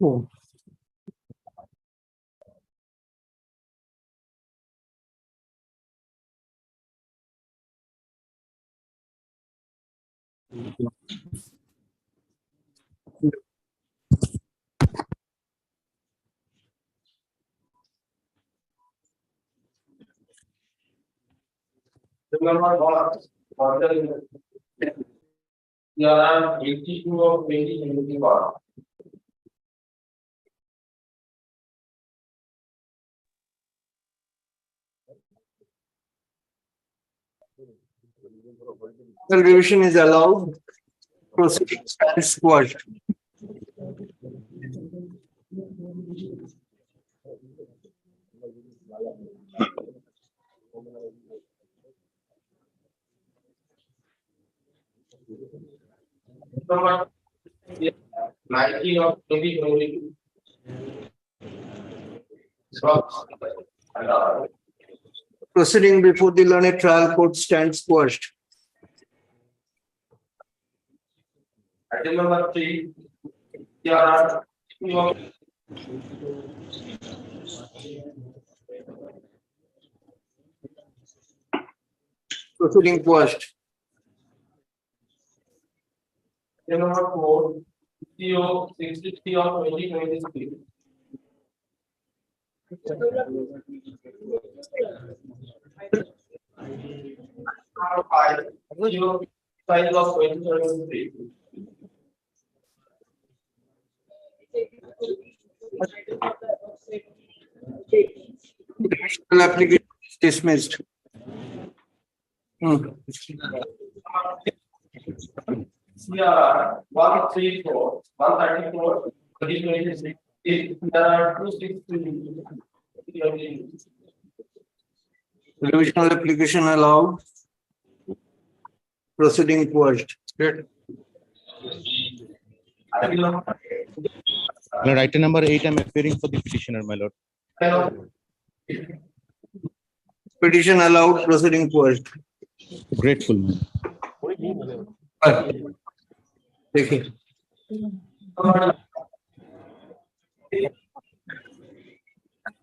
Oh. There are 82 of 2021. Revision is allowed. Proceedings stand squashed. Number 19 of 2022. Proceeding before the learned trial court stands squashed. Item number 3. There are 2 of Proceeding quashed. item number 4. CO 63 of 2023. Number 5. CO 5 of 2023. Application is dismissed. CR 134, 134, 2026. There are 263. Revisional application allowed. Proceeding quashed. Lord, item number 8, I'm appearing for the petitioner, my lord. Petition allowed. Proceeding quashed. Grateful, man. Take it.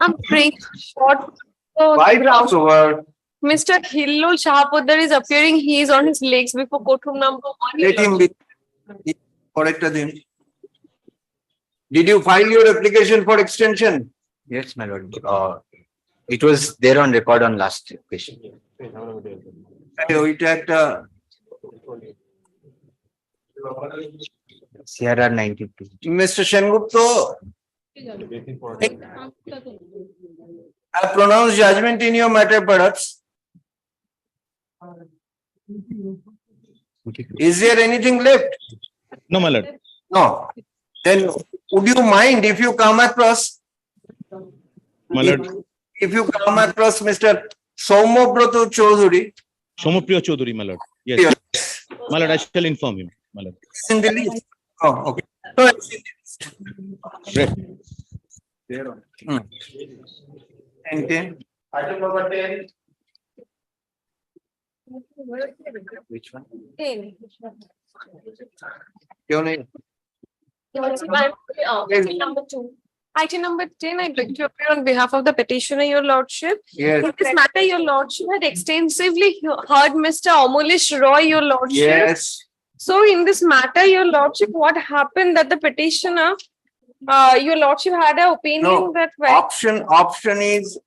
I'm praying short. Why grounds over? Mr. Hillul Shahapudar is appearing. He is on his legs before courtroom number 1. Let him be. Correct him. Did you file your application for extension? Yes, my lord. It was there on record on last occasion. ওইটা একটা CRR 92. Mr. Sengupta, I pronounce judgment in your matter, perhaps. Is there anything left? No, my lord. No. Then would you mind if you come across? My lord. If you come across Mr. Soumobroto Choudhury. Somopriya Choudhury, my lord. Yes. My lord, I shall inform him, my lord. It's in the list. Oh, okay. No, it's in the list. Great. And then, Item number 10. Which one? you know, Item number 2. Item number 10, I beg to appear on behalf of the petitioner, your lordship. yes, In this matter, your lordship had extensively heard Mr. Amulish Roy, your lordship. yes. So in this matter, your lordship, what happened that the petitioner, your lordship had an opinion No, that option is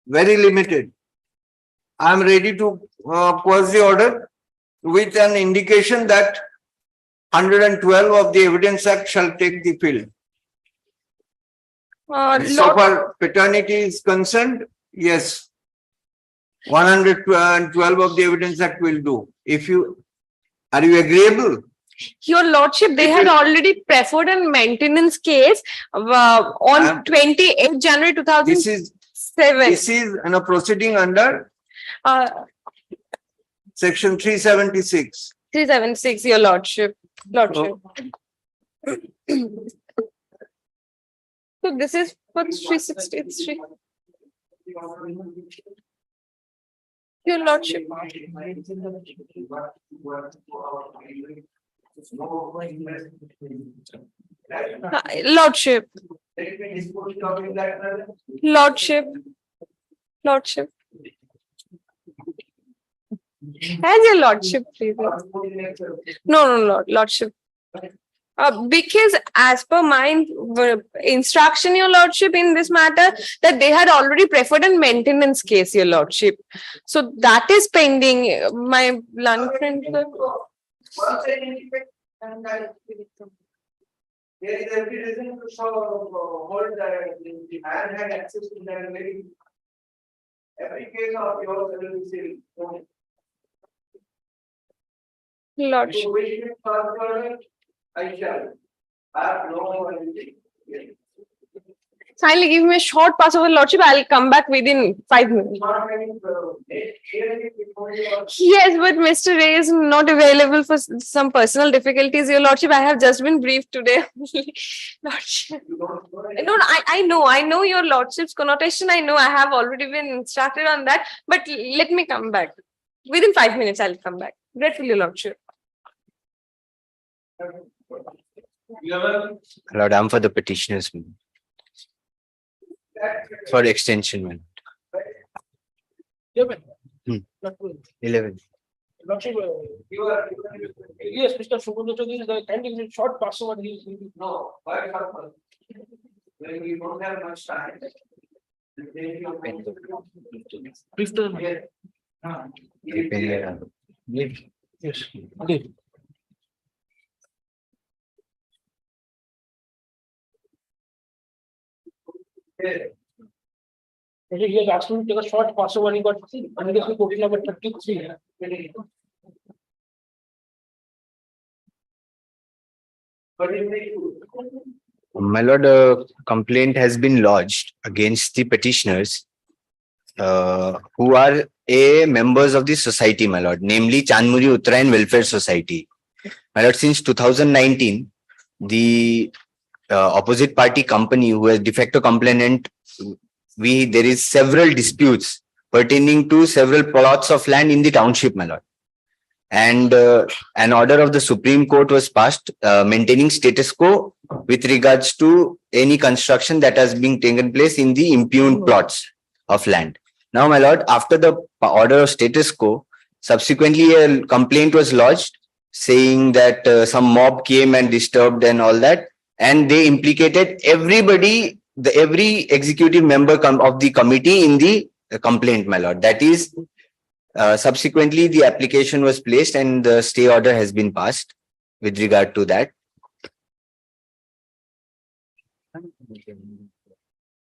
very limited. I am ready to pause the order with an indication that 112 of the Evidence Act shall take the field. So far paternity is concerned, yes. 112 of the Evidence Act will do. If you, are you agreeable? your lordship, they had already preferred a maintenance case on 28th January 2007. This is a proceeding under section 376. 376, your lordship. So this is for 363. Your lordship. Lordship, Lordship, Lordship. Has your Lordship, please? No, Lordship. Because as per my instruction, your Lordship, in this matter, that they had already preferred a maintenance case, your Lordship. So that is pending. My learned friend. Once I indicate, and there is every reason to hold the man had access to that very. Every case of yours will be sealed. Lordship. If you wish me further, I shall. I have no anything. Kindly give me a short pass over, Lordship. I'll come back within 5 minutes. Yes, but Mr. Ray is not available for some personal difficulties, your Lordship. I have just been briefed today. Lordship. No, I know your Lordship's connotation. I know I have already been instructed on that. But let me come back. Within 5 minutes, I'll come back. Grateful, your Lordship. Lord, I'm for the petitioners. For extension, man. 11. Lordship, yes, Mr. Sukundacha, is the kind of short pass over. No, why not? When we don't have much time. Yes. Okay. He has asked me to take a short pass over. He got unnecessary quotation number 33. My lord, a complaint has been lodged against the petitioners who are members of the society, my lord, namely Chanmuri Uttarayan Welfare Society. My lord, since 2019, the opposite party company who is de facto complainant, there is several disputes pertaining to several plots of land in the township, my lord. And an order of the Supreme Court was passed maintaining status quo with regards to any construction that has been taken place in the impugned plots of land. Now, my lord, after the order of status quo, subsequently a complaint was lodged saying that some mob came and disturbed and all that, and they implicated everybody, every executive member of the committee in the complaint, my lord. That is, subsequently the application was placed and the stay order has been passed with regard to that.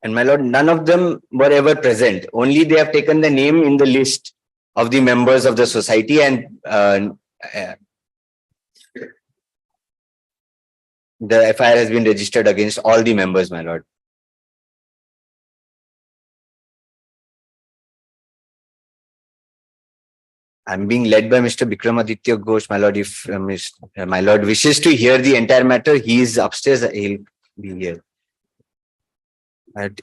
And my lord, none of them were ever present. Only they have taken the name in the list of the members of the society, and the FIR has been registered against all the members, my lord. I'm being led by Mr. Vikramaditya Ghosh, my lord. If my lord wishes to hear the entire matter, he is upstairs. He'll be here. In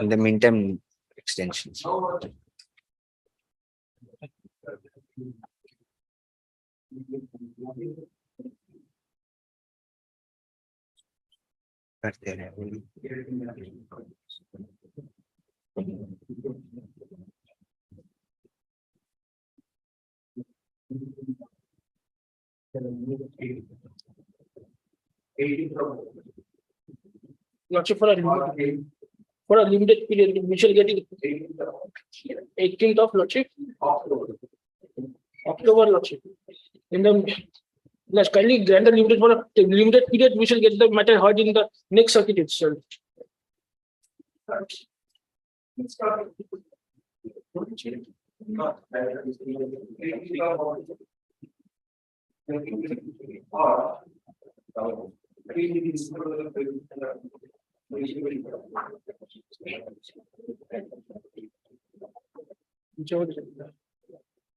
the meantime, extensions. Lordship, for a limited period, we shall get it 18th of Lordship. October, Lordship. In the let's kindly grant the limited for a limited period, we shall get the matter heard in the next circuit itself.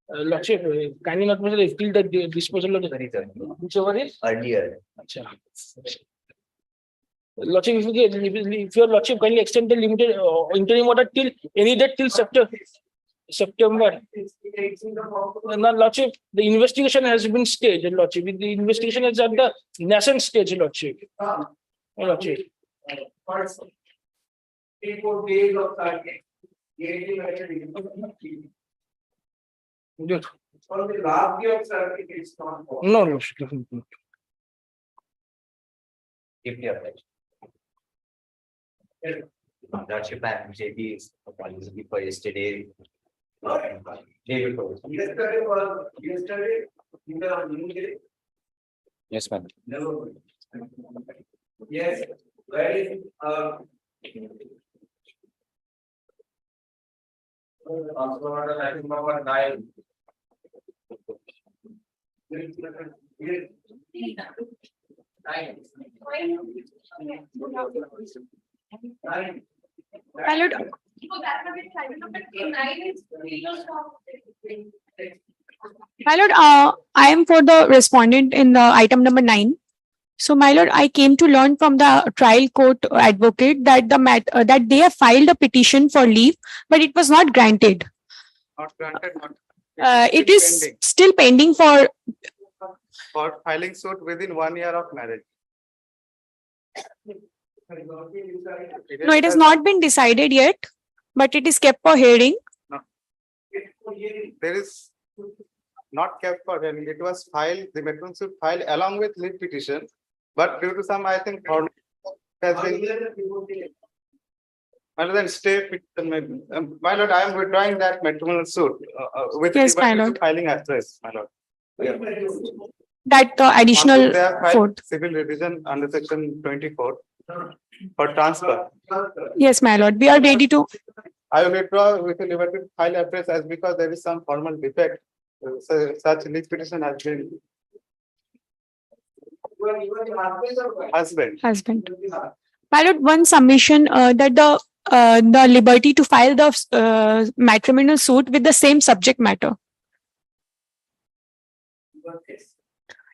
Lordship, kindly not till the disposal of the whichever is Earlier. Lordship, if your Lordship kindly extend the limited interim order till any date till September. September. No, Lordship, the investigation has been staged, Lordship. The investigation is at the nascent stage, Lordship. Lordship. 3-4 days of target. Good. On the last day of circuit, it's not possible. No, Lordship. Definitely. Lordship, JB is apology for yesterday. Day before. Yesterday, in the new day. Yes, ma'am. No. Yes, where is, item number 9. My lord, my lord, I am for the respondent in the item number 9. So, my lord, I came to learn from the trial court advocate that that they have filed a petition for leave, but it was not granted. Not granted, not. It is still pending for. For filing suit within 1 year of marriage. No, it has not been decided yet, but it is kept for hearing. There is not kept for hearing. It was filed, the matrimonial suit filed along with leave petition, but due to some, I think, has been. Other than stay petition, my lord, I am withdrawing that matrimonial suit with Yes, my regard to lord. filing address, my lord. That additional They have filed fourth. civil revision under section 24 for transfer. Yes, my lord. We are ready to. I will withdraw with a liberty to file address as because there is some formal defect. So such leave petition has been husband. Husband. My lord, one submission that the liberty to file the matrimonial suit with the same subject matter.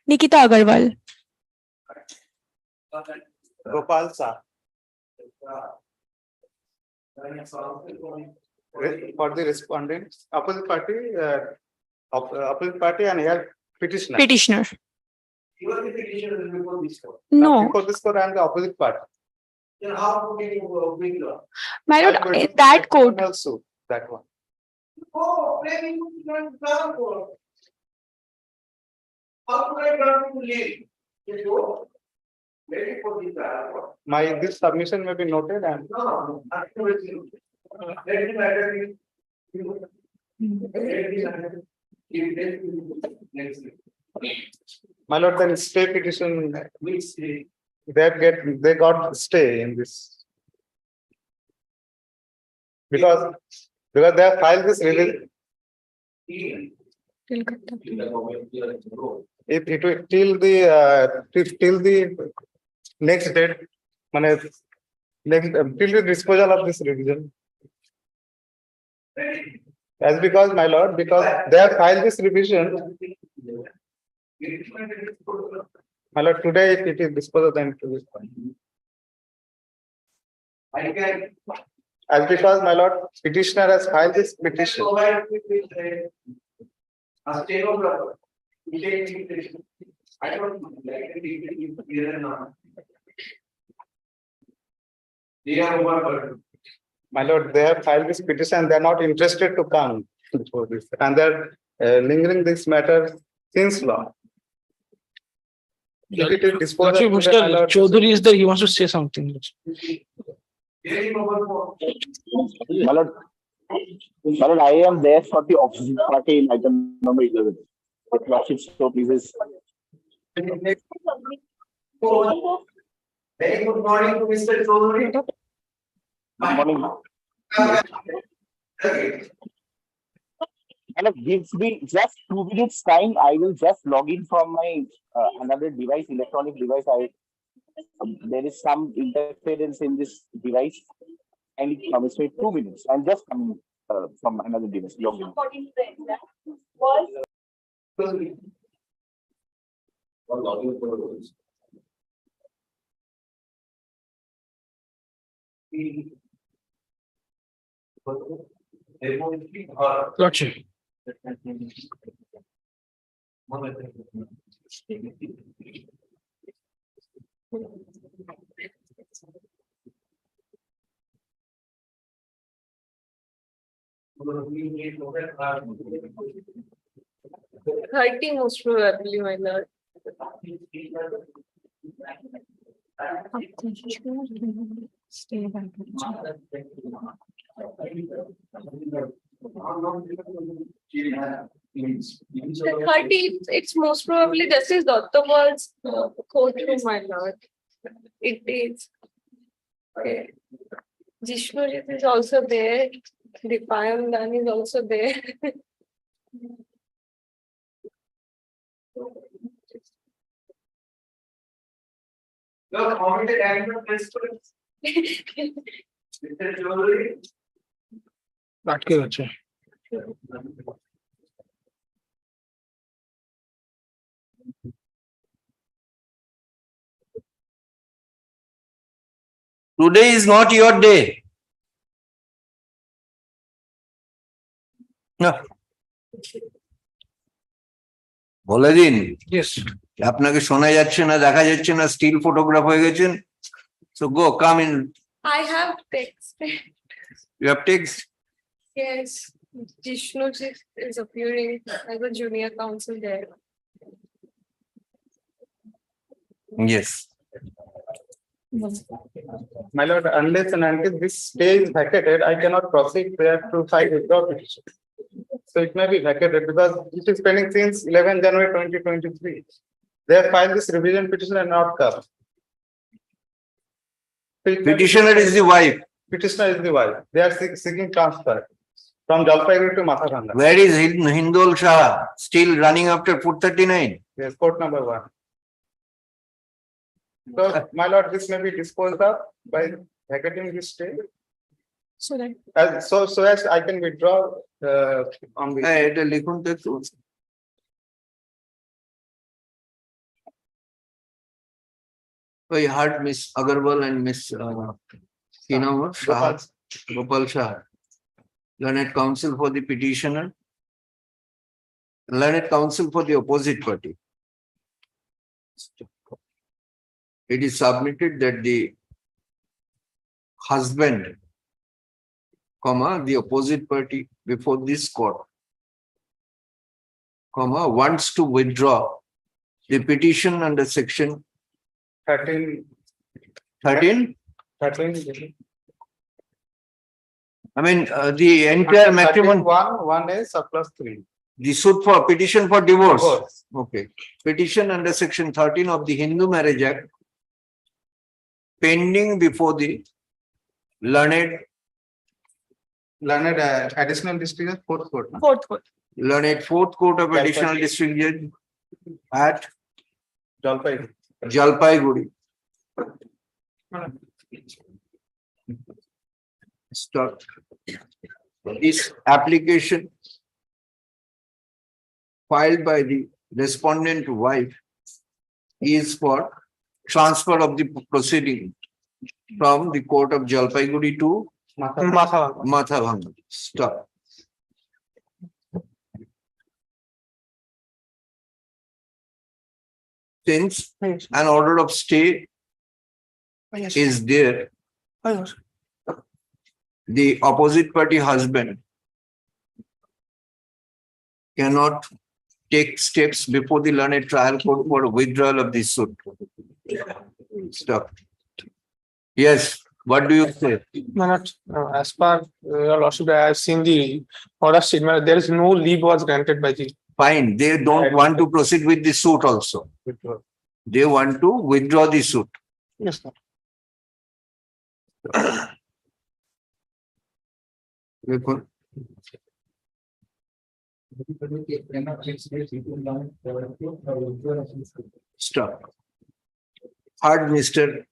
Nikita Agarwal. Gopal Shah. For the respondent, opposite party and here petitioner. Petitioner. Now, No, before this court, I am the opposite party. Then how can you withdraw? my I lord, will in do that court. matrimonial suit, that one. Oh, maybe you can plan for. How could I grant you leave? You go. Ready for the trial. My this submission may be noted and No, absolutely. Let me matter you. Next week. my lord, then stay petition, Which day? they got stay in this. Because they have filed this revision. If it will till the next date, till the disposal of this revision. As because, my lord, because they have filed this revision, my lord, today it is disposal, then to this point. I can. As because, my lord, petitioner has filed this petition. Provide me with a stenographer. I don't like it here and now. They are overburdened. My lord, they have filed this petition, they are not interested to come before this, and they are lingering this matter since long. If it is disposed Lordship, of today, my Mr. lord, Chaudhary is there. He wants to say something. Very overburdened. My lord, I am there for the opposite party in item number 11. If Lordship so pleases. Very good morning to Mr. Chaudhary. Good morning. Okay. My lord, gives me just 2 minutes time. I will just log in from my another device, electronic device. There is some interference in this device, and it promised me 2 minutes. I'm just coming from another device. Log in. Lordship. Hurting most probably, my lord. The 30, it's most probably Justice Dattapal's courtroom, my lord. It is. Okay. Jishnu is also there. Dipayam is also there. Look, how many annual principles? Mr. Jewelry. আটকে যাচ্ছে Today is not your day. No. বলে দিন yes আপনাকে শোনা যাচ্ছে না দেখা যাচ্ছে না স্টিল ফটোগ্রাফ হয়ে গেছেন so go come in I have text. you have text Yes. Jishnu is appearing as a junior counsel there. yes My lord, unless and until this stay is vacated, I cannot proceed there to file withdrawal petition. So it may be vacated because it is pending since 11 January 2023. They have filed this revision petition and not come. So it may be- petitioner is the wife Petitioner is the wife. They are seeking transfer from Jalpaiguri to Mathaganga. where is Hindol Shah still running after 439 Yes, court number 1. So, my lord, this may be disposed of by vacating this stay. So that So as I can withdraw on the. হ্যাঁ এটা লিখুন তো একটু I heard Miss Agarwal and Miss Shah, Gopal Shah, learned counsel for the petitioner, learned counsel for the opposite party. It is submitted that the husband, the opposite party before this court, wants to withdraw the petition under section 13. 13. 13. I mean, the entire matrimony, 1 is surplus 3. the suit for petition for divorce. Divorce. Okay. Petition under section 13 of the Hindu Marriage Act pending before the learned Additional district judge, fourth court. No? fourth court. learned fourth court of additional Jalpaiguri. district judge at Jalpaiguri. Jalpaiguri. Stop. This application filed by the respondent wife is for transfer of the proceeding from the court of Jalpaiguri to Mathavanga. Stop. Since an order of stay is there, the opposite party husband cannot take steps before the learned trial court for withdrawal of the suit. Stop. Yes, what do you say? No, not as per your lordship, I have seen the order statement. There is no leave was granted by the. Fine, they don't want to proceed with the suit also. They want to withdraw the suit. Yes, sir. দেখুন, stop. Heard Mr.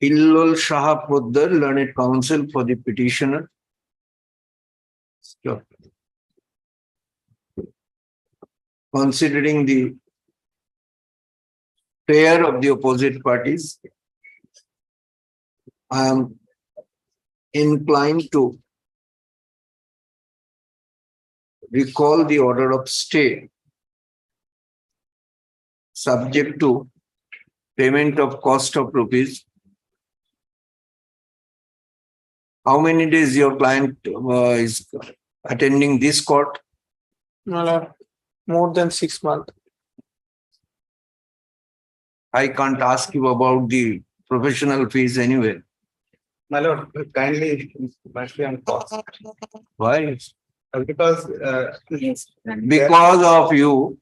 Hillol Shah Poddar, learned counsel for the petitioner. Stop. Considering the prayer of the opposite parties, I am inclined to recall the order of stay subject to payment of cost of rupees. How many days your client is attending this court? My lord, more than 6 months. I can't ask you about the professional fees anyway. My lord, kindly must be on cost. Why? Because Because of you,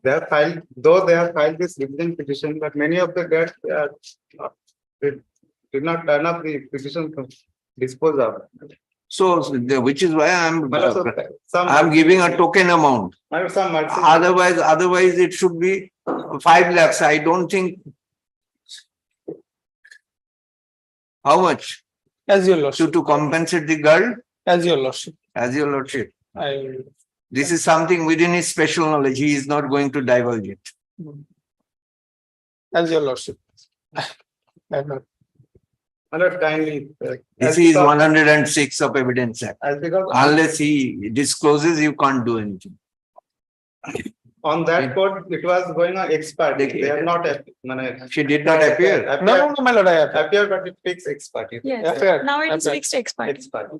they have filed, though they have filed this revision petition, but many of the debts did not turn up the petition to dispose of. which is why My lord, so some. I'm giving a token amount. My lord, some mercy. Otherwise it should be 5 lakhs. I don't think. How much As your lordship, to compensate the girl? as your lordship. As your lordship. I This is something within his special knowledge. He is not going to divulge it. as your lordship. I know. My lord, kindly. This is 106 of Evidence Act. As because Unless he discloses, you can't do anything. on that court, it was going on expert. They are not. She did not appear. No, my lord, I have. Appear, but it takes expert. Yes. Affair. Now it is Affair. fixed expert. Expert.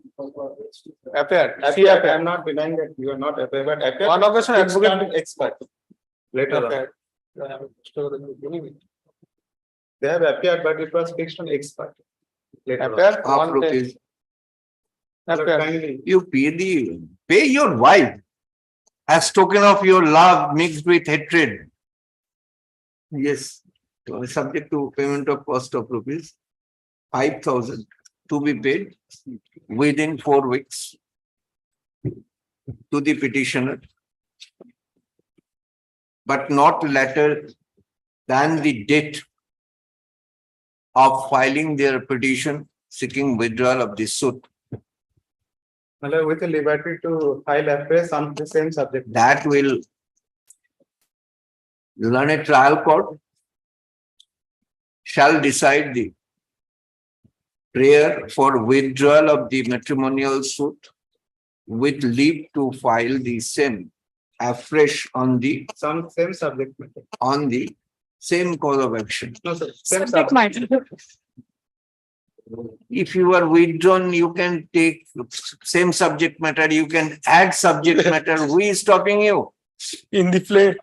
Affair. See Appear, I affair. am not denying that you are not appear, but appear. One occasion fixed on advocate. expert. Later on, Affair. they have appeared, but it was fixed on expert. Later on. Affair. Half One day. rupees. My lord, Affair. kindly. You pay your wife as token of your love mixed with hatred. Yes, subject to payment of cost of rupees 5,000 to be paid within 4 weeks to the petitioner, but not later than the date of filing their petition seeking withdrawal of the suit. My lord, with the liberty to file affairs on the same subject. That will learned trial court shall decide the prayer for withdrawal of the matrimonial suit with leave to file the same afresh on the Same subject matter. same cause of action. No, sir. Same Subject subject. matter. If you are withdrawn, you can take same subject matter, you can add subject matter. Who is stopping you? In the play,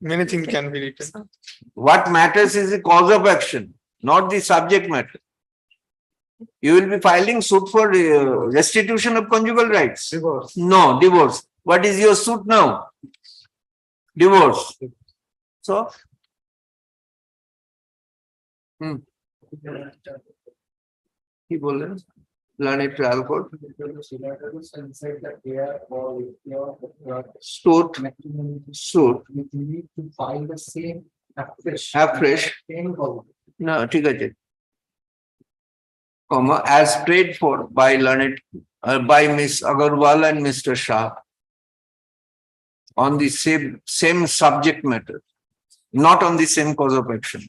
many things can be written. What matters is the cause of action, not the subject matter. You will be filing suit for restitution of conjugal rights. Divorce. No, divorce. What is your suit now? Divorce. So? কি বললেন? Learned trial court. Suit. Afresh. No, ঠিক আছে. Comma, as prayed for by learned, by Miss Agarwal and Mr. Shah on the same subject matter, not on the same cause of action,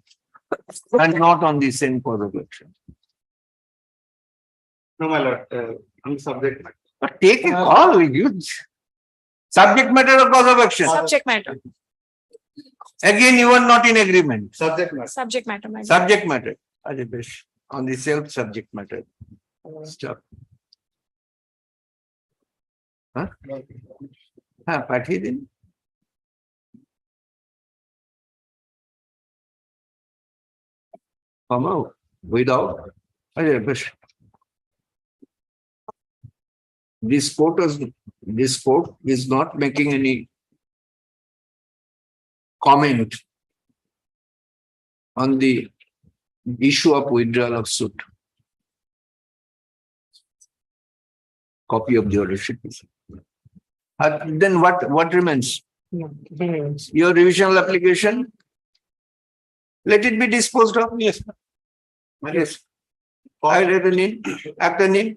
and not on the same cause of action. No, my lord, on the subject matter. But take a call, you. Subject matter or cause of action? Subject matter. Again, you are not in agreement. Subject matter. Subject matter. My lord. Subject matter. Ajibesh, on the self subject matter. Stop. Huh? পাঠিয়ে দিন। Comma, without. Ajibesh. This court is not making any comment on the issue of withdrawal of suit. Copy of the order sheet. Then what remains? Your revisional application? Let it be disposed of. Yes. Yes. I read the name, actor name.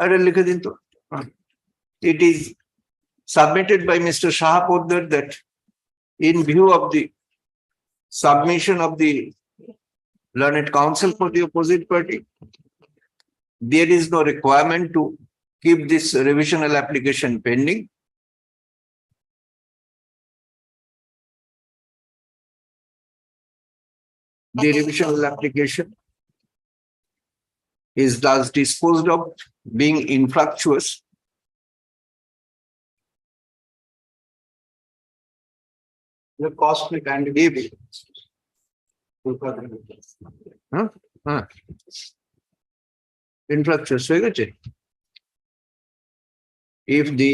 I read লিখে দিন তো। It is submitted by Mr. Shah Poddar that in view of the submission of the learned counsel for the opposite party, there is no requirement to keep this revisional application pending. The revisional application is thus disposed of, being infructuous. The cost we can give it. Infructuous হয়ে গেছে? If the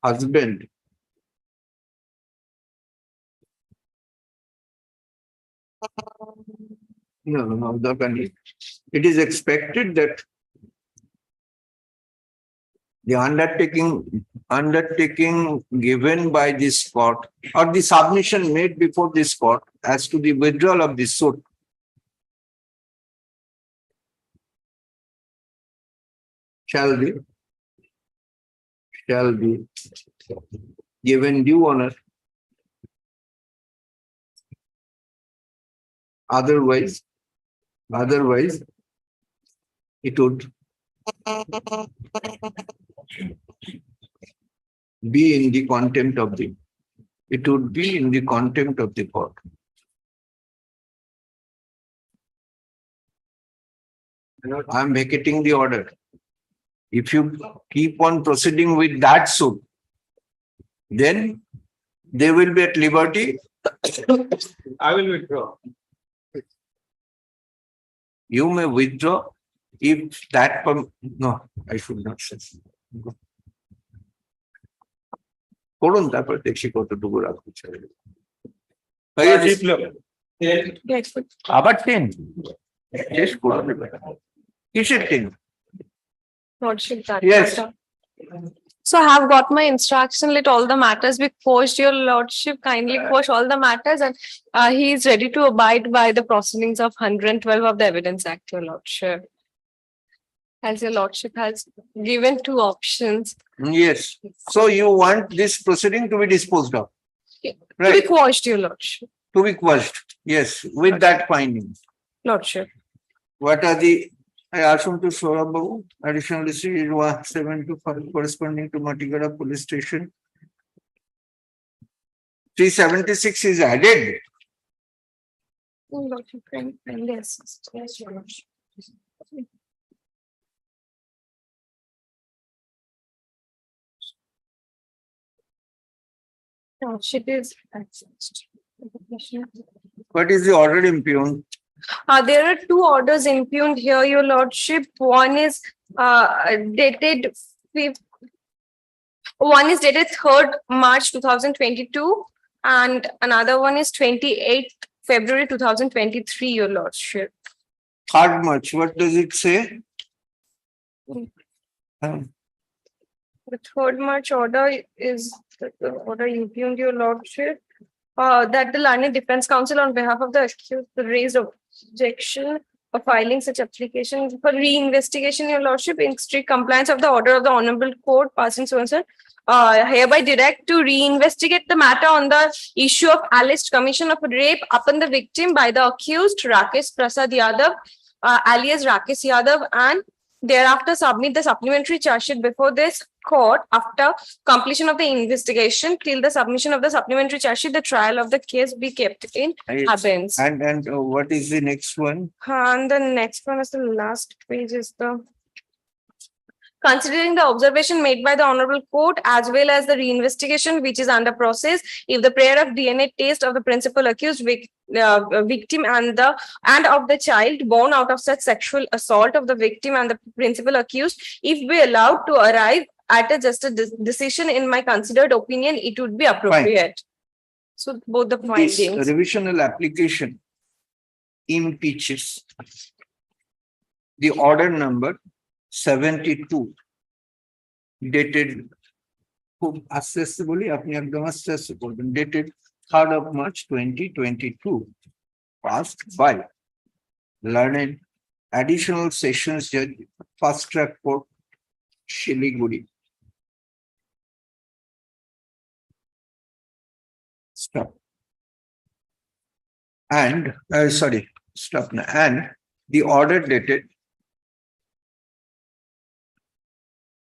husband no, it is expected that the undertaking given by this court or the submission made before this court as to the withdrawal of the suit shall be given due honor. Otherwise, it would be in the contempt of the. It would be in the contempt of the court. I am vacating the order. If you keep on proceeding with that suit, then they will be at liberty. I will withdraw. You may withdraw if that no, I should not say. করুন তারপর দেখি কতটুকু রাখতে চাই। আবার 10 শেষ করে দেবে। কিসের 10? Lordship, that Yes. matter. So I have got my instruction, let all the matters be quashed. Your lordship kindly quash all the matters, and he is ready to abide by the proceedings of 112 of the Evidence Act, your lordship. As your lordship has given two options. Yes. So you want this proceeding to be disposed of? To be Right, quashed, your lordship. to be quashed. Yes, with that finding. Lordship. What are the, I ask him to Saurabh Babu, additional district is 1725 corresponding to Matigara police station. 376 is added. Lordship, kindly assist. Yes, your lordship. Lordship is accessed. What is the order impugned? There are two orders impugned here, your lordship. One is dated 3rd March 2022, and another one is 28th February 2023, your lordship. 3rd March, what does it say? The 3rd March order is the order impugned, your lordship. That the learned defense counsel on behalf of the accused raised objection of filing such application for reinvestigation, your lordship, in strict compliance of the order of the Honorable Court passing so and so. Hereby direct to reinvestigate the matter on the issue of alleged commission of rape upon the victim by the accused Rakesh Prasad Yadav, alias Rakesh Yadav, and thereafter submit the supplementary charge sheet before this court after completion of the investigation. Till the submission of the supplementary charge sheet, the trial of the case be kept in abeyance. And what is the next one? And the next one is the last page is the considering the observation made by the Honorable Court as well as the reinvestigation which is under process, if the prayer of DNA test of the principal accused victim and of the child born out of such sexual assault of the victim and the principal accused, if be allowed to arrive at a just a decision, in my considered opinion, it would be appropriate. So both the This findings. revisional application impeaches the order number 72 dated খুব আস্তে আস্তে বলি, আপনি একদম আস্তে আস্তে করবেন, dated 3rd of March 2022, passed by learned additional sessions judge, fast track court, Shiliguri. Stop. And sorry, stop now. And the order dated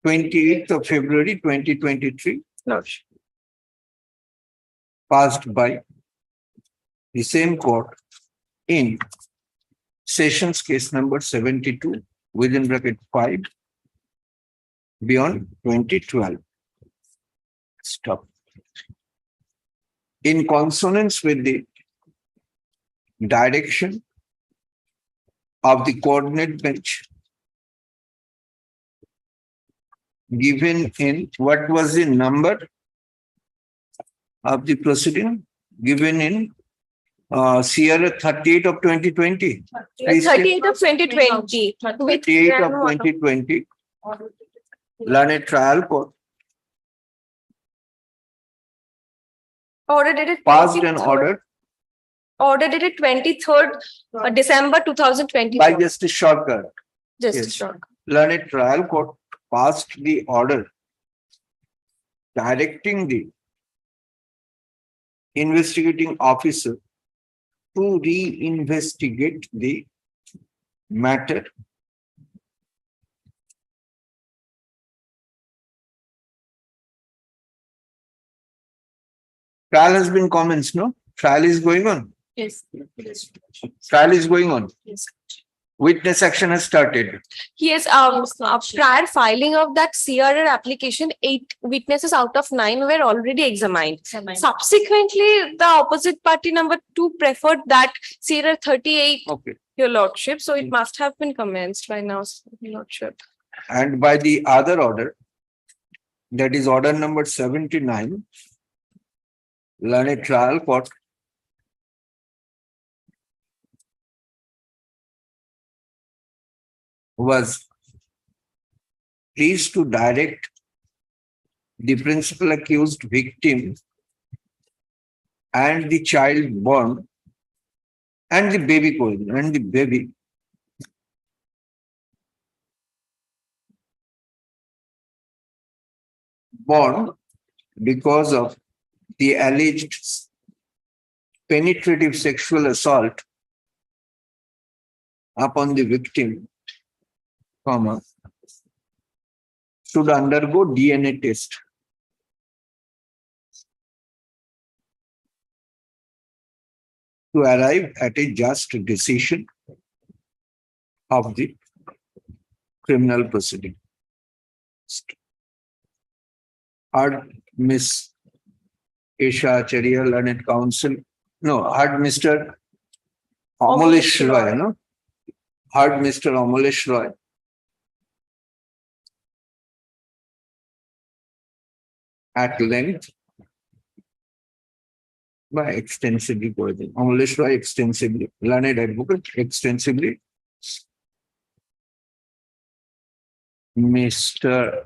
28th of February 2023 Lordship. passed by the same court in sessions case number 72 within bracket 5 beyond 2012. Stop. In consonance with the direction of the coordinate bench given in what was the number of the proceeding given in CRA 38 of 2020. Please state. 38 of 2020. With 38 of 2020, learned trial court order dated passed an 23rd order order dated 23rd December 2020. by Justice Shorter. Just yes. short. Learned trial court passed the order directing the investigating officer to re-investigate the matter trial has been commenced, no? Trial is going on. Yes. Trial is going on. Yes. Witness action has started. Yes, prior filing of that CRR application, 8 witnesses out of 9 were already examined. Subsequently, the opposite party number 2 preferred that CRR 38, Okay. Your Lordship. So it must have been commenced by now, Your Lordship. And by the other order, that is order number 79, learned trial court was pleased to direct the principal accused victim and the child born and the baby born because of the alleged penetrative sexual assault upon the victim, should undergo DNA test. To arrive at a just decision of the criminal proceeding. Heard Miss Esha Acharya, learned counsel. No, heard Mr. Amolish Roy, no? Heard Mr. Amolish Roy. At length, by extensively quoting. Amolish Roy extensively, learned advocate extensively. Mr.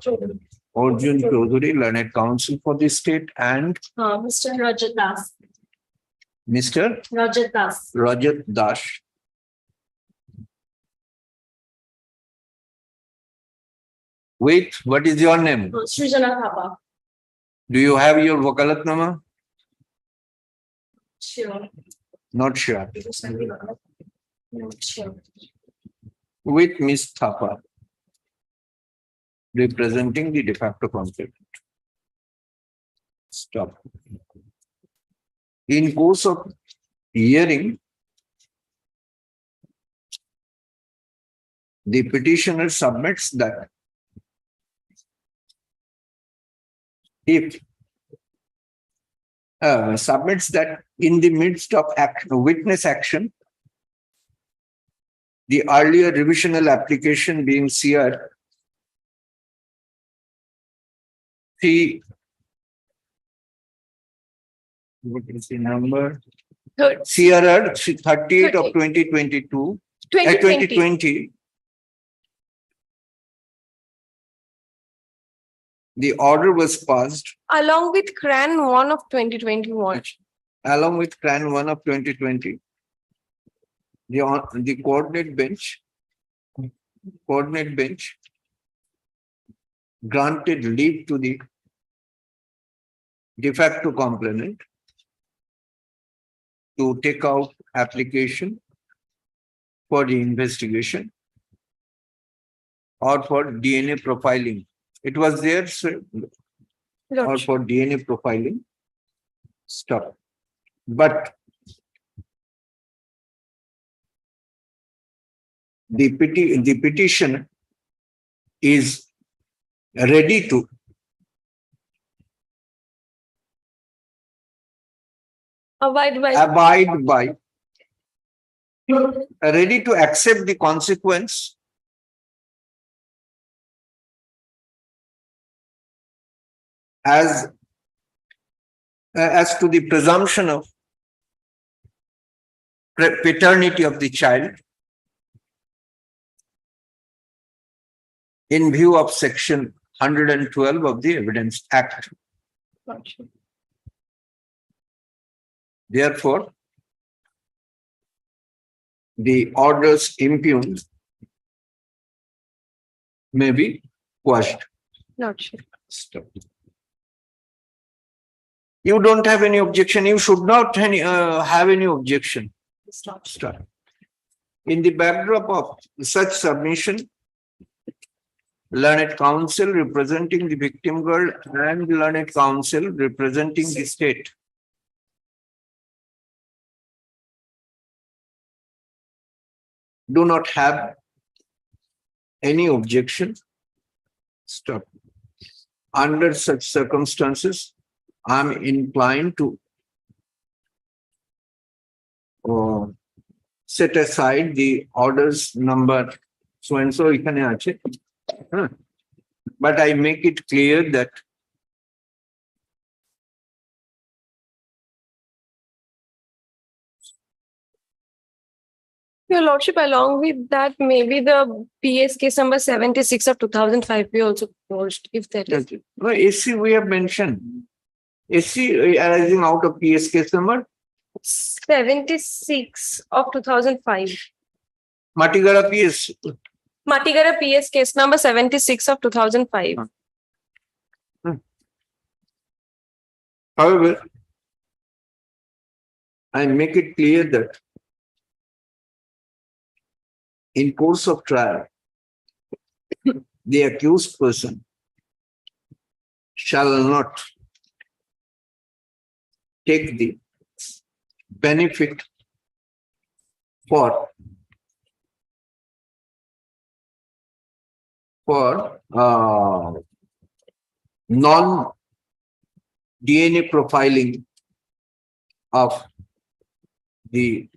Arjun Chaudhary, learned counsel for the state, and Mr. Rajat Das. Mr. Rajat Das. Rajat Das. Wait, what is your name? Srijana Thapa. Do you have your Vakalatnama? Sure. Not sure. Not sure. With Miss Thapa, representing the de facto complainant. Stop. In course of hearing, the petitioner submits that if submits that in the midst of witness action, the earlier revisional application being CR what is the number? CRR 38 of 2022, 2020. The order was passed Along with CRAN 1 of 2021. along with CRAN 1 of 2020. The coordinate bench granted leave to the de facto complainant to take out application for the investigation or for DNA profiling. It was there, sir, or Lordship. for DNA profiling. Stop. But the petition is ready to Abide by. abide by, ready to accept the consequence as to the presumption of paternity of the child in view of section 112 of the Evidence Act. Lordship. Therefore, the orders impugned may be quashed. Lordship. Stop. You don't have any objection. You should not have any objection. Stop. In the backdrop of such submission, learned counsel representing the victim girl and learned counsel representing the state do not have any objection. Stop. Under such circumstances, I am inclined to set aside the orders number so and so ekhane ache. But I make it clear that Your Lordship, along with that, maybe the PS case number 76 of 2005 be also closed, if that is. no, AC we have mentioned. AC arising out of PS case number 76 of 2005. Matigara PS. Matigara PS case number 76 of 2005. However, I make it clear that in course of trial, the accused person shall not take the benefit for non-DNA profiling of the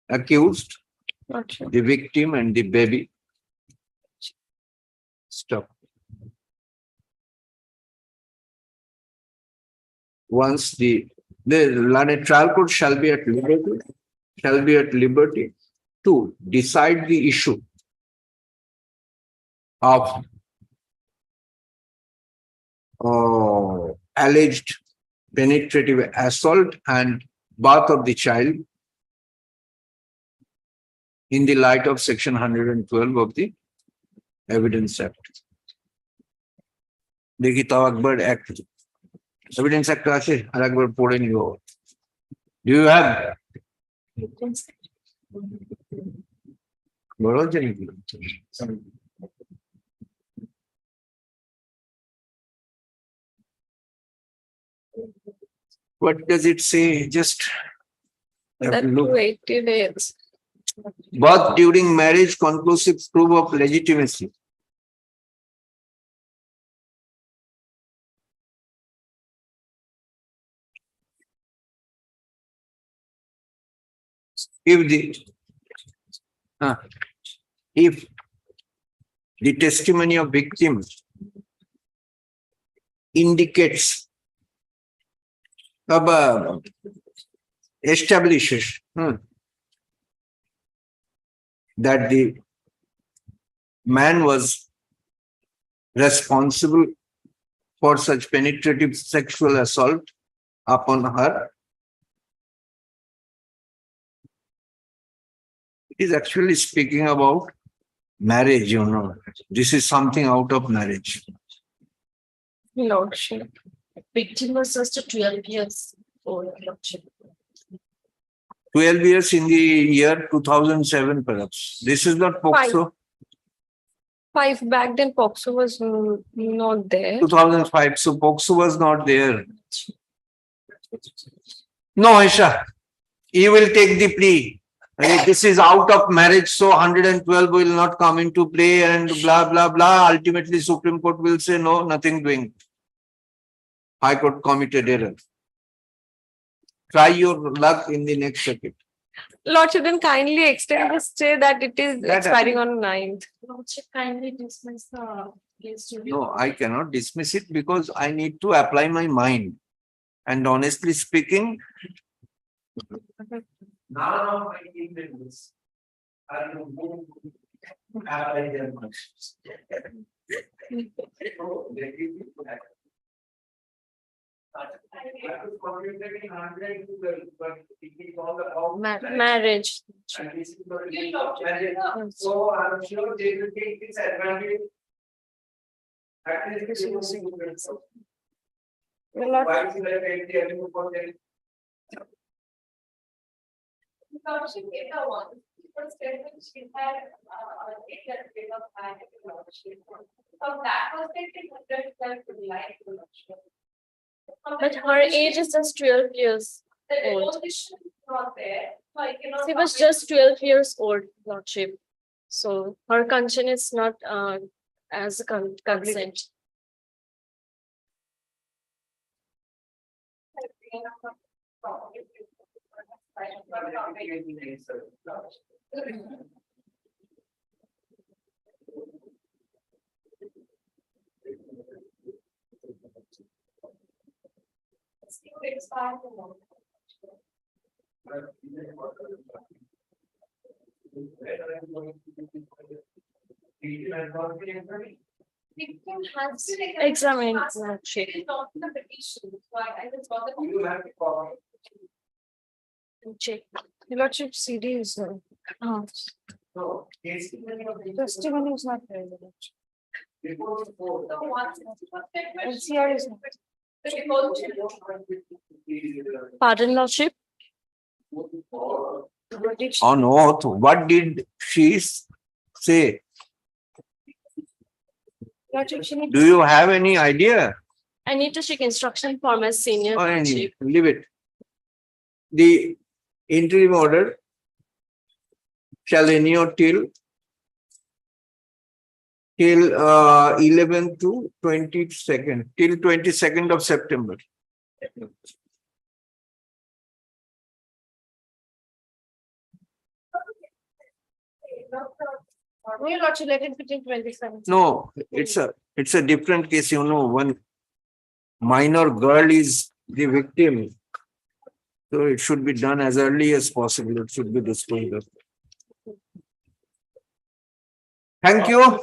accused, Lordship. the victim and the baby. Stop. Once the learned trial court shall be at liberty to decide the issue of alleged penetrative assault and birth of the child in the light of section 112 of the Evidence Act. देखी तो Akbar Act, Evidence Act আছে আর একবার পড়ে নিও। Do you have? বলো যে নাকি? What does it say? Just have That to look. 280 days. Birth during marriage, conclusive proof of legitimacy. If the testimony of victim indicates, establishes that the man was responsible for such penetrative sexual assault upon her, it is actually speaking about marriage, you know. This is something out of marriage. Victim was just 12 years old, Lordship. 12 years in the year 2007 perhaps. This is not POCSO. 5 back then POCSO was not there. 2005, so POCSO was not there. No, Aisha, he will take the plea. And this is out of marriage, so 112 will not come into play and blah, blah, blah. Ultimately, Supreme Court will say, no, nothing doing. High Court committed error. Try your luck in the next circuit. Lordship, then kindly extend the stay that it is That- expiring on 9th. Lordship, kindly dismiss the case to be. No, I cannot dismiss it because I need to apply my mind. And honestly speaking, none of my team members are going to apply their minds. So, they give me that. I was contributing 112, but it is all about Marriage. and this is going to be marriage. So I'm sure they will take this advantage. At least they will see good. Why should I take the other for them? Lordship, if I want, first statement she had, that bit of time in Lordship. From that perspective, that would like to Lordship. But her age is just 12 years The old. position is not there, so I cannot. She was just 12 years old, Lordship. So her consent is not as a consent. Victim has to Examine, Lordship. not the petition, so I just got the. You have to call. Check. Lordship CD is So, case. testimony is not there. Before the court. The 160th statement. LCR is not. The deposition. Pardon, Lordship. On oath, what did she say? Lordship, she needs- Do you have any idea? I need to check instruction form as senior. Or any, Lordship. leave it. The interim order shall anyhow till 11 to 22nd, till 22nd of September. No, Lordship, let it be till 27. No, it's a different case, you know, one minor girl is the victim. So it should be done as early as possible. It should be disposed of. Thank you.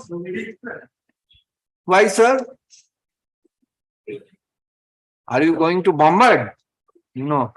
Why, sir? Are you going to bombard? No.